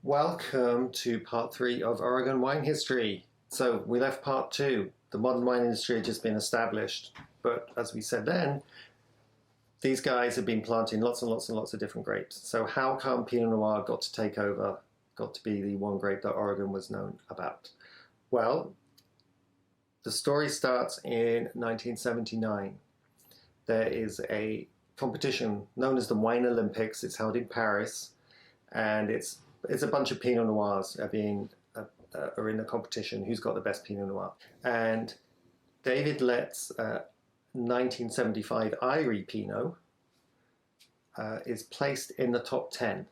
Welcome to part 3 of Oregon wine history. So we left part 2. The modern wine industry had just been established, but as we said then, these guys have been planting lots and lots and lots of different grapes. So how come Pinot Noir got to take over, got to be the one grape that Oregon was known about? Well, the story starts in 1979. There is a competition known as the Wine Olympics. It's held in Paris, and it's a bunch of Pinot Noirs are in the competition. Who's got the best Pinot Noir? And David Lett's 1975 Irie Pinot is placed in the top 10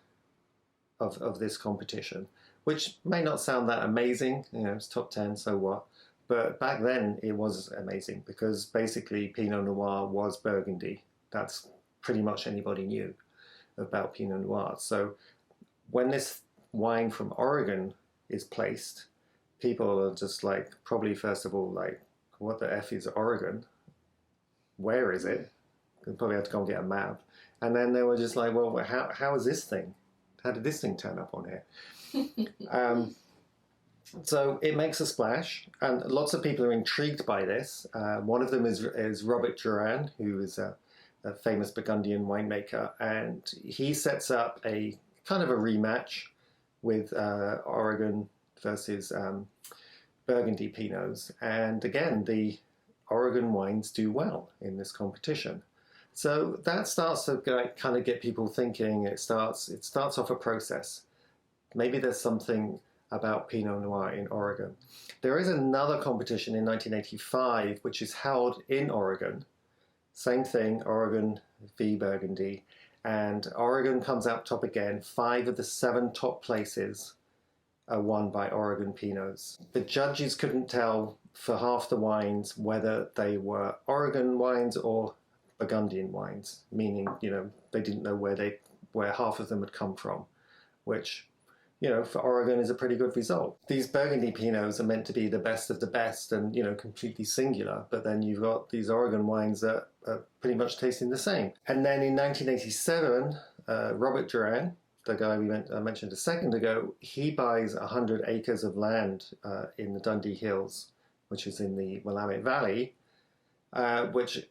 of this competition, which may not sound that amazing. You know, it's top 10, so what? But back then it was amazing because basically Pinot Noir was Burgundy. That's pretty much anybody knew about Pinot Noir. So when this wine from Oregon is placed, people are just like, probably first of all, like, what the F is Oregon? Where is it? They probably had to go and get a map. And then they were just like, well, how is this thing? How did this thing turn up on here? So it makes a splash, and lots of people are intrigued by this. One of them is Robert Duran, who is a famous Burgundian winemaker, and he sets up a kind of a rematch with Oregon versus Burgundy Pinots. And again, the Oregon wines do well in this competition. So that starts to kind of get people thinking. It starts off a process. Maybe there's something about Pinot Noir in Oregon. There is another competition in 1985, which is held in Oregon. Same thing, Oregon v Burgundy. And Oregon comes out top again. 5 of the 7 top places are won by Oregon Pinots. The judges couldn't tell for half the wines whether they were Oregon wines or Burgundian wines, meaning, you know, they didn't know where half of them had come from, which, you know, for Oregon is a pretty good result. These Burgundy Pinots are meant to be the best of the best and, you know, completely singular, but then you've got these Oregon wines that are pretty much tasting the same. And then in 1987, Robert Duran, the guy I mentioned a second ago, he buys 100 acres of land in the Dundee Hills, which is in the Willamette Valley, which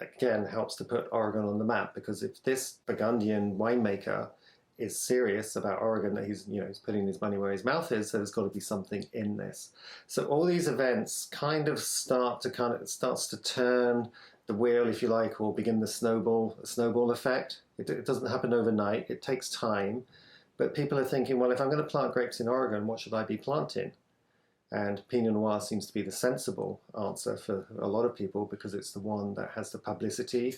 again helps to put Oregon on the map, because if this Burgundian winemaker is serious about Oregon, that he's putting his money where his mouth is, so there's got to be something in this. So all these events kind of starts to turn the wheel, if you like, or begin the snowball effect. It doesn't happen overnight. It takes time, but people are thinking, well, if I'm going to plant grapes in Oregon, what should I be planting? And Pinot Noir seems to be the sensible answer for a lot of people, because it's the one that has the publicity.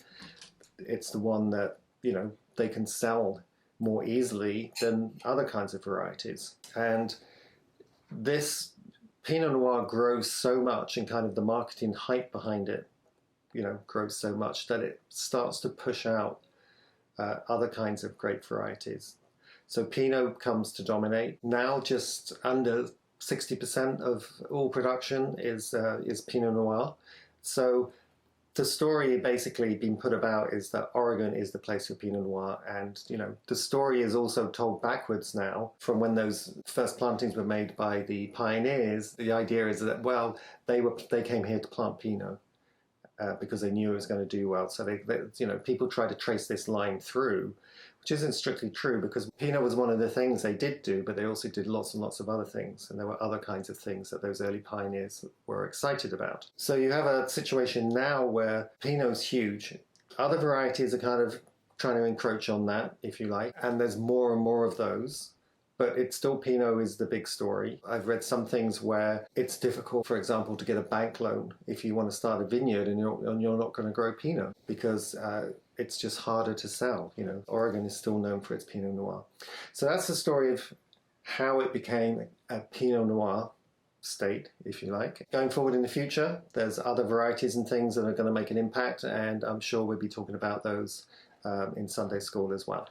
It's the one that, you know, they can sell more easily than other kinds of varieties. And this Pinot Noir grows so much, and kind of the marketing hype behind it, you know, grows so much that it starts to push out other kinds of grape varieties. So Pinot comes to dominate. Now just under 60% of all production is Pinot Noir. So the story basically being put about is that Oregon is the place for Pinot Noir, and, you know, the story is also told backwards now from when those first plantings were made by the pioneers. The idea is that, well, they came here to plant Pinot because they knew it was going to do well. So they you know, people try to trace this line through, which isn't strictly true, because Pinot was one of the things they did do, but they also did lots and lots of other things, and there were other kinds of things that those early pioneers were excited about. So you have a situation now where Pinot's huge. Other varieties are kind of trying to encroach on that, if you like, and there's more and more of those. But it's still Pinot is the big story. I've read some things where it's difficult, for example, to get a bank loan if you want to start a vineyard and you're not going to grow Pinot, because it's just harder to sell. You know, Oregon is still known for its Pinot Noir. So that's the story of how it became a Pinot Noir state, if you like. Going forward in the future, there's other varieties and things that are going to make an impact, and I'm sure we'll be talking about those in Sunday school as well.